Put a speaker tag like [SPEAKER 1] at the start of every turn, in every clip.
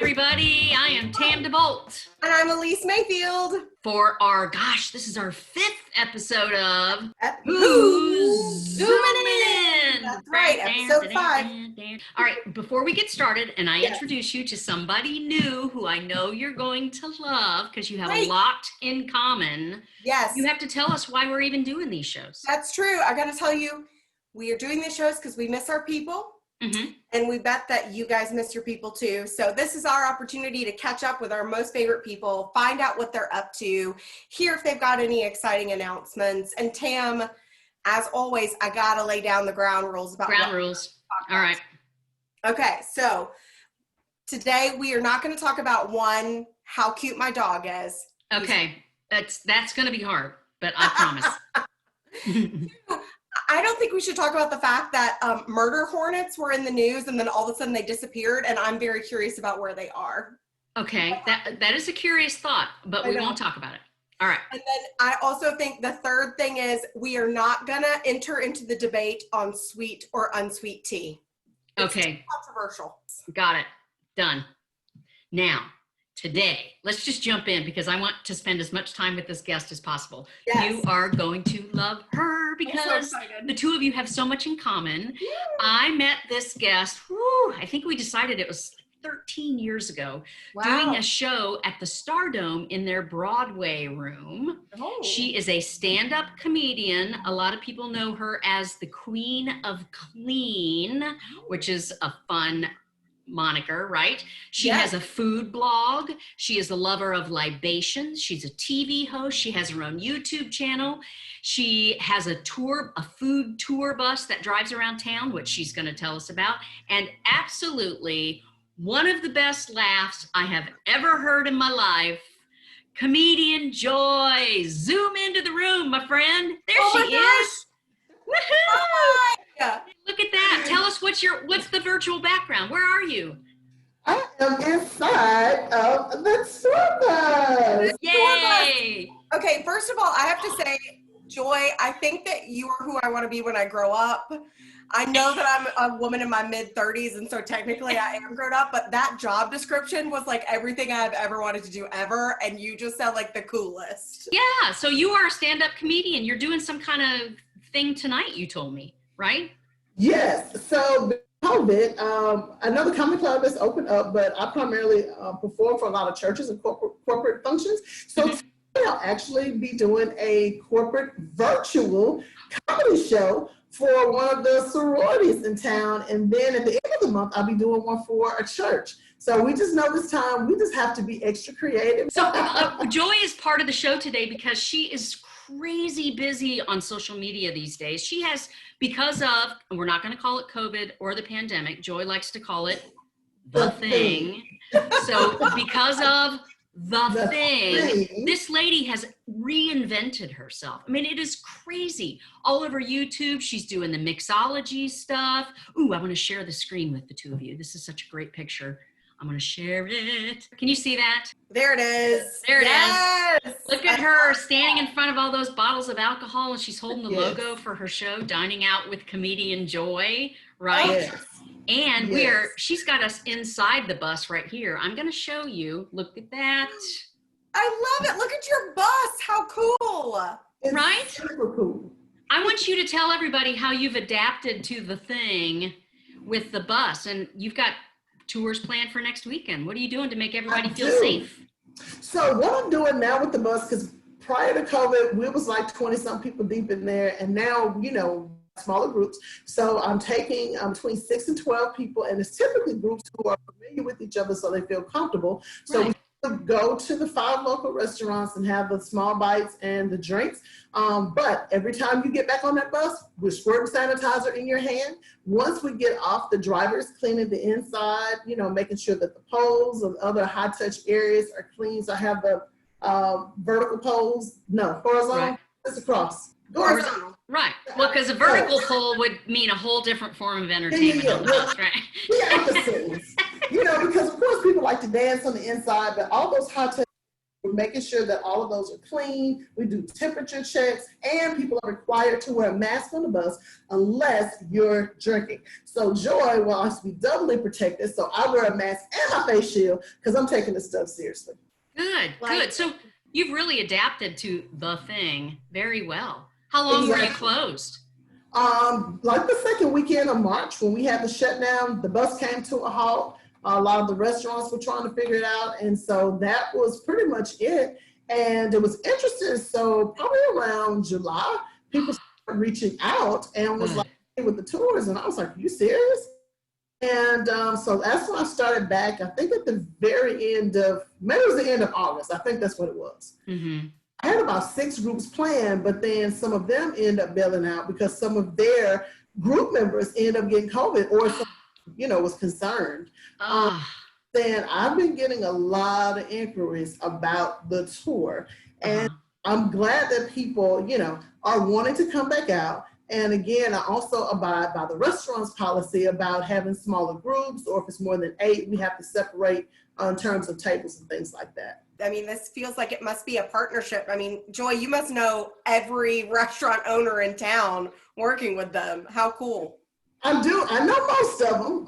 [SPEAKER 1] everybody. I am Tam DeBolt.
[SPEAKER 2] And I'm Elise Mayfield.
[SPEAKER 1] For our, this is our 5th episode of
[SPEAKER 2] Who's
[SPEAKER 1] Zooming In?
[SPEAKER 2] That's right, episode 5.
[SPEAKER 1] All right, before we get started, and I introduce you to somebody new who I know you're going to love because you have a lot in common.
[SPEAKER 2] Yes.
[SPEAKER 1] You have to tell us why we're even doing these shows.
[SPEAKER 2] That's true. I got to tell you, we are doing these shows because we miss our people. Mm-hmm. And we bet that you guys miss your people too. So this is our opportunity to catch up with our most favorite people, find out what they're up to, hear if they've got any exciting announcements. And Tam, as always, I got to lay down the ground rules about
[SPEAKER 1] ground rules. All right.
[SPEAKER 2] Okay. So today we are not going to talk about how cute my dog is.
[SPEAKER 1] Okay. That's going to be hard, but I promise.
[SPEAKER 2] I don't think we should talk about the fact that murder hornets were in the news and then all of a sudden they disappeared, and I'm very curious about where they are.
[SPEAKER 1] Okay, that is a curious thought, but we won't talk about it. All right.
[SPEAKER 2] And then I also think the third thing is we are not going to enter into the debate on sweet or unsweet tea. It's
[SPEAKER 1] okay.
[SPEAKER 2] Controversial.
[SPEAKER 1] Got it. Done. Now, today, let's just jump in because I want to spend as much time with this guest as possible. Yes. You are going to love her because the two of you have so much in common. Yeah. I met this guest, I think we decided it was 13 years ago, doing a show at the Stardome in their Broadway room. Oh. She is a stand-up comedian. A lot of people know her as the Queen of Clean, which is a fun moniker, right? She has a food blog. She is a lover of libations. She's a TV host. She has her own YouTube channel. She has a food tour bus that drives around town, which she's going to tell us about. And absolutely one of the best laughs I have ever heard in my life. Comedian Joy. Zoom into the room, my friend. There she is. Woohoo! Yeah. Look at that. Tell us what's the virtual background? Where are you?
[SPEAKER 3] I am inside of the tour bus.
[SPEAKER 1] Yay!
[SPEAKER 2] Okay, first of all, I have to say, Joy, I think that you are who I want to be when I grow up. I know that I'm a woman in my mid-30s, and so technically I am grown up, but that job description was like everything I've ever wanted to do ever, and you just sound like the coolest.
[SPEAKER 1] Yeah, so you are a stand-up comedian. You're doing some kind of thing tonight, you told me, right?
[SPEAKER 3] Yes. So COVID, another comedy club has opened up, but I primarily perform for a lot of churches and corporate functions. So I'll actually be doing a corporate virtual comedy show for one of the sororities in town. And then at the end of the month, I'll be doing one for a church. So we just know this time, we just have to be extra creative.
[SPEAKER 1] So Joy is part of the show today because she is crazy busy on social media these days. She has, because of, and we're not going to call it COVID or the pandemic, Joy likes to call it the thing. So because of the thing, this lady has reinvented herself. I mean, it is crazy. All over YouTube, she's doing the mixology stuff. Ooh, I want to share the screen with the two of you. This is such a great picture. I'm going to share it. Can you see that?
[SPEAKER 2] There it is.
[SPEAKER 1] There it is. Look at her standing in front of all those bottles of alcohol, and she's holding the logo for her show, Dining Out with Comedian Joy, right? Yes. And she's got us inside the bus right here. I'm going to show you. Look at that.
[SPEAKER 2] I love it. Look at your bus. How cool.
[SPEAKER 3] It's
[SPEAKER 1] right?
[SPEAKER 3] Super cool.
[SPEAKER 1] I want you to tell everybody how you've adapted to the thing with the bus, and you've got tours planned for next weekend. What are you doing to make everybody feel safe?
[SPEAKER 3] So what I'm doing now with the bus, because prior to COVID, we was like 20-some people deep in there, and now, smaller groups. So I'm taking between 6 and 12 people, and it's typically groups who are familiar with each other so they feel comfortable. So we go to the 5 local restaurants and have the small bites and the drinks. But every time you get back on that bus, we're squirting sanitizer in your hand. Once we get off, the driver's cleaning the inside, making sure that the poles and other high-touch areas are clean. So I have the horizontal poles. It's across.
[SPEAKER 1] Horizontal. Right. Well, because a vertical pole would mean a whole different form of entertainment on the bus, right?
[SPEAKER 3] Because of course people like to dance on the inside, but all those high touch We're making sure that all of those are clean. We do temperature checks, and people are required to wear a mask on the bus unless you're drinking. So Joy will also be doubly protected. So I wear a mask and my face shield because I'm taking this stuff seriously.
[SPEAKER 1] Good, good. So you've really adapted to the thing very well. How long were you closed?
[SPEAKER 3] Like the second weekend of March, when we had the shutdown, the bus came to a halt. A lot of the restaurants were trying to figure it out. And so that was pretty much it. And it was interesting. So probably around July, people started reaching out and was like, hey, with the tours. And I was like, are you serious? And so that's when I started back, I think at the very end of, maybe it was the end of August. I think that's what it was.
[SPEAKER 1] Mm-hmm.
[SPEAKER 3] I had about 6 groups planned, but then some of them end up bailing out because some of their group members end up getting COVID or some, was concerned. Then I've been getting a lot of inquiries about the tour, and I'm glad that people, are wanting to come back out. And again, I also abide by the restaurant's policy about having smaller groups, or if it's more than 8, we have to separate in terms of tables and things like that.
[SPEAKER 2] I mean, this feels like it must be a partnership. I mean, Joy, you must know every restaurant owner in town working with them. How cool.
[SPEAKER 3] I do. I know most of them.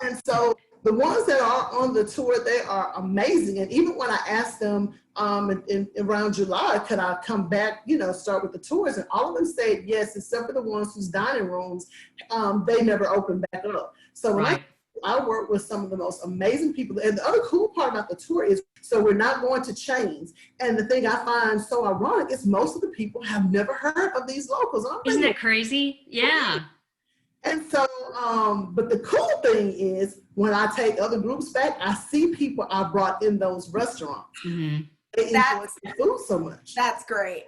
[SPEAKER 3] And so the ones that are on the tour, they are amazing. And even when I asked them around July, could I come back, start with the tours? And all of them said yes, except for the ones whose dining rooms, they never opened back up. So when I work with some of the most amazing people. And the other cool part about the tour is, so we're not going to chains. And the thing I find so ironic is most of the people have never heard of these locals.
[SPEAKER 1] Isn't that crazy? Yeah.
[SPEAKER 3] And so, but the cool thing is when I take other groups back, I see people I brought in those restaurants.
[SPEAKER 1] Mm-hmm.
[SPEAKER 3] They enjoy the food so much.
[SPEAKER 2] That's great.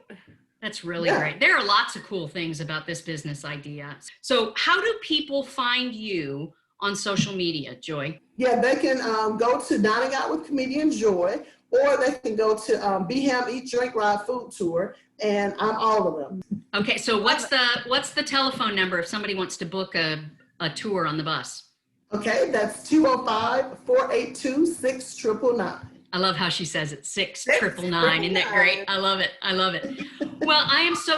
[SPEAKER 1] That's really great. There are lots of cool things about this business idea. So how do people find you on social media, Joy?
[SPEAKER 3] Yeah, they can go to Dining Out with Comedienne Joy, or they can go to BHAM Eat, Drink, Ride Food Tour, and I'm all of them.
[SPEAKER 1] Okay, so what's the telephone number if somebody wants to book a tour on the bus?
[SPEAKER 3] Okay, that's 205-482-6999.
[SPEAKER 1] I love how she says it, 699. Isn't that great? I love it. I love it. Well,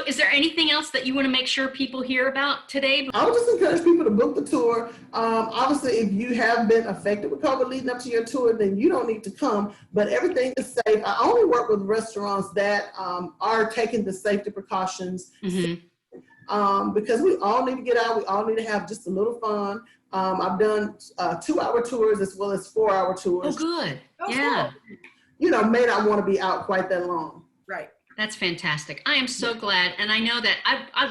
[SPEAKER 1] is there anything else that you want to make sure people hear about today?
[SPEAKER 3] I would just encourage people to book the tour. Obviously, if you have been affected with COVID leading up to your tour, then you don't need to come, but everything is safe. I only work with restaurants that are taking the safety precautions because we all need to get out. We all need to have just a little fun. I've done 2-hour tours as well as 4-hour tours.
[SPEAKER 1] Oh, good. Yeah.
[SPEAKER 3] May not want to be out quite that long.
[SPEAKER 2] Right.
[SPEAKER 1] That's fantastic. I am so glad. And I know that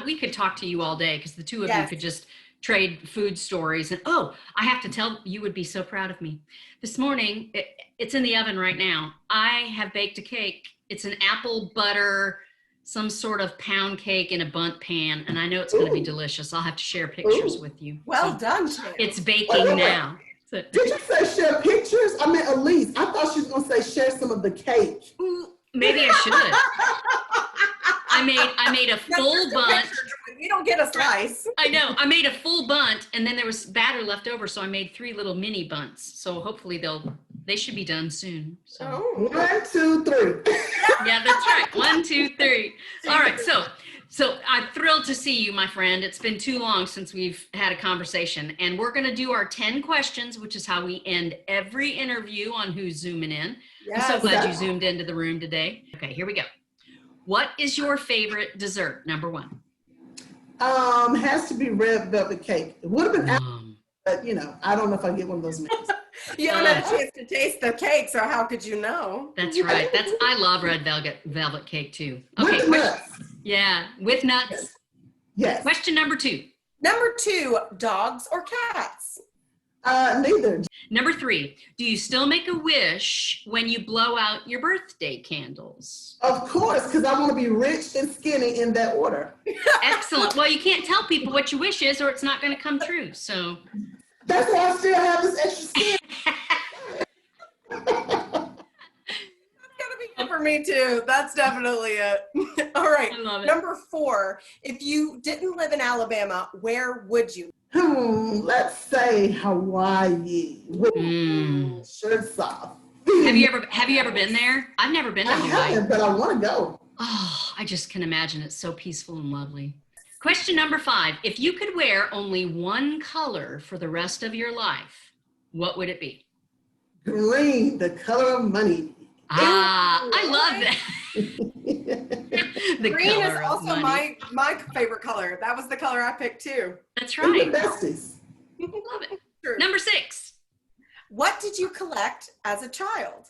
[SPEAKER 1] we could talk to you all day because the two of you could just trade food stories. And I have to tell you would be so proud of me. This morning, it's in the oven right now. I have baked a cake. It's an apple butter, some sort of pound cake in a bundt pan. And I know it's going to be delicious. I'll have to share pictures with you.
[SPEAKER 2] Well done, Tim.
[SPEAKER 1] It's baking now. So,
[SPEAKER 3] did you say share pictures? I mean, Elise, I thought she was going to say share some of the cake.
[SPEAKER 1] Maybe I should. I made a full bundt.
[SPEAKER 2] We don't get a slice.
[SPEAKER 1] I know. I made a full bundt, and then there was batter left over, so I made 3 little mini bunts. So hopefully they should be done soon. So.
[SPEAKER 3] 1, 2, 3.
[SPEAKER 1] Yeah, that's right. 1, 2, 3. All right. So I'm thrilled to see you, my friend. It's been too long since we've had a conversation, and we're going to do our 10 questions, which is how we end every interview on Who's Zooming In. Yes, I'm so glad you zoomed into the room today. Okay, here we go. What is your favorite dessert? Number 1.
[SPEAKER 3] Has to be red velvet cake. It would have been apple, but I don't know if I get one of those mixed.
[SPEAKER 2] You don't have a chance to taste the cake, so how could you know?
[SPEAKER 1] That's right. I love red velvet cake too.
[SPEAKER 3] Okay. With nuts.
[SPEAKER 1] Yeah, with nuts.
[SPEAKER 3] Yes.
[SPEAKER 1] Question number 2.
[SPEAKER 2] Number 2, dogs or cats?
[SPEAKER 3] Neither.
[SPEAKER 1] Number 3, do you still make a wish when you blow out your birthday candles?
[SPEAKER 3] Of course, because I want to be rich and skinny in that order.
[SPEAKER 1] Excellent. Well, you can't tell people what your wish is or it's not going to come true. So
[SPEAKER 3] that's why I still have this extra skin.
[SPEAKER 2] For me too. That's definitely it. All right.
[SPEAKER 1] I love it.
[SPEAKER 2] Number 4, if you didn't live in Alabama, where would you?
[SPEAKER 3] Let's say Hawaii. Shirts off.
[SPEAKER 1] Have you ever been there? I've never been to
[SPEAKER 3] I
[SPEAKER 1] Hawaii.
[SPEAKER 3] haven't, but I want to go.
[SPEAKER 1] Oh, I just can imagine. It's so peaceful and lovely. Question number 5. If you could wear only one color for the rest of your life, what would it be?
[SPEAKER 3] Green, the color of money.
[SPEAKER 1] I love that. The
[SPEAKER 2] Green is
[SPEAKER 1] color of
[SPEAKER 2] also
[SPEAKER 1] money.
[SPEAKER 2] my favorite color. That was the color I picked too.
[SPEAKER 1] That's
[SPEAKER 3] We're
[SPEAKER 1] right.
[SPEAKER 3] the besties.
[SPEAKER 1] Love it.
[SPEAKER 2] True.
[SPEAKER 1] Number 6.
[SPEAKER 2] What did you collect as a child?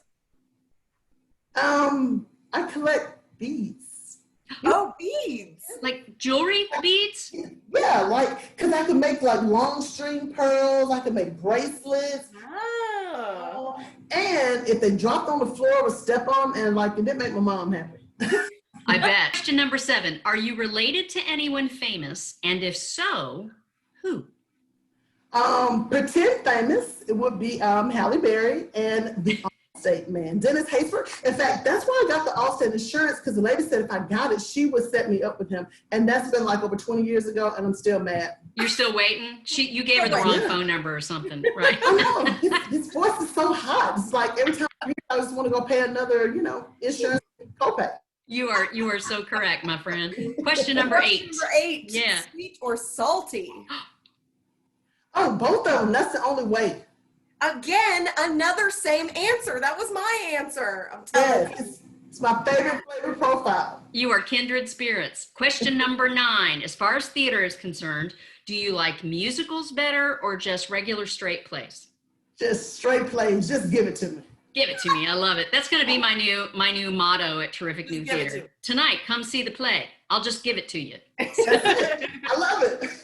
[SPEAKER 3] I collect beads.
[SPEAKER 2] Oh, beads.
[SPEAKER 1] Like jewelry beads?
[SPEAKER 3] Yeah, like, because I could make like long string pearls, I could make bracelets.
[SPEAKER 2] Oh.
[SPEAKER 3] And if they dropped on the floor, I would step on them, and like, it didn't make my mom happy.
[SPEAKER 1] I bet. Question number 7. Are you related to anyone famous? And if so, who?
[SPEAKER 3] Pretend famous, it would be Halle Berry and the Allstate man, Dennis Haysbert. In fact, that's why I got the Allstate insurance, because the lady said if I got it, she would set me up with him. And that's been like over 20 years ago, and I'm still mad.
[SPEAKER 1] You're still waiting? You gave her the wrong phone number or something, right?
[SPEAKER 3] I know, his voice is so hot. It's like every time I hear it, I just want to go pay another, insurance copay.
[SPEAKER 1] You are so correct, my friend. Question number 8.
[SPEAKER 2] Number 8.
[SPEAKER 1] Yeah.
[SPEAKER 2] Sweet or salty?
[SPEAKER 3] Oh, both of them. That's the only way.
[SPEAKER 2] Again, another same answer. That was my answer. I'm telling you.
[SPEAKER 3] Yes, it's my favorite flavor profile.
[SPEAKER 1] You are kindred spirits. Question number 9. As far as theater is concerned, do you like musicals better or just regular straight plays?
[SPEAKER 3] Just straight plays. Just give it to me.
[SPEAKER 1] Give it to me. I love it. That's going to be my new motto at Terrific New
[SPEAKER 2] Just give it
[SPEAKER 1] Theater.
[SPEAKER 2] to me.
[SPEAKER 1] Tonight, come see the play. I'll just give it to you.
[SPEAKER 3] That's it. I love it.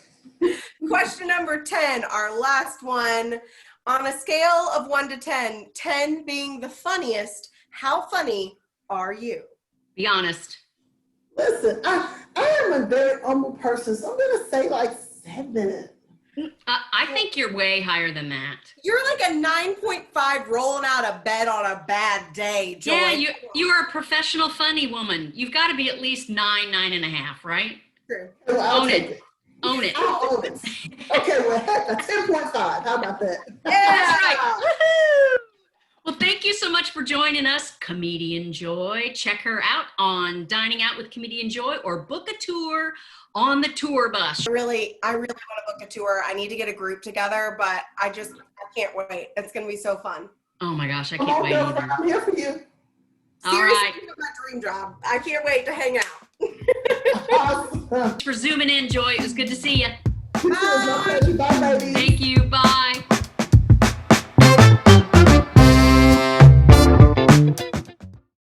[SPEAKER 2] Question number 10, our last one. On a scale of 1 to 10, 10 being the funniest, how funny are you?
[SPEAKER 1] Be honest.
[SPEAKER 3] Listen, I am a very humble person, so I'm going to say like 7.
[SPEAKER 1] I think you're way higher than that.
[SPEAKER 2] You're like a 9.5 rolling out of bed on a bad day, Joy.
[SPEAKER 1] Yeah, you are a professional funny woman. You've got to be at least 9.5, right?
[SPEAKER 2] True.
[SPEAKER 3] Well, I'll
[SPEAKER 1] Own
[SPEAKER 3] take
[SPEAKER 1] it.
[SPEAKER 3] it.
[SPEAKER 1] Own it.
[SPEAKER 3] I'll own it. Okay, well, heck, a 10.5. How about that?
[SPEAKER 2] Yeah.
[SPEAKER 1] That's right. Woohoo! Well, thank you so much for joining us, Comedian Joy. Check her out on Dining Out with Comedian Joy or book a tour on the tour bus.
[SPEAKER 2] I really want to book a tour. I need to get a group together, but I can't wait. It's going to be so fun.
[SPEAKER 1] Oh my gosh, I
[SPEAKER 3] Come
[SPEAKER 1] can't
[SPEAKER 3] on,
[SPEAKER 1] wait
[SPEAKER 3] girlfriend,
[SPEAKER 1] either.
[SPEAKER 3] I'm here for you.
[SPEAKER 1] All
[SPEAKER 2] Seriously,
[SPEAKER 1] right.
[SPEAKER 2] it's my dream job. I can't wait to hang out.
[SPEAKER 3] Awesome.
[SPEAKER 1] Thanks for zooming in, Joy. It was good to see you.
[SPEAKER 3] Bye, baby.
[SPEAKER 1] Thank you. Bye.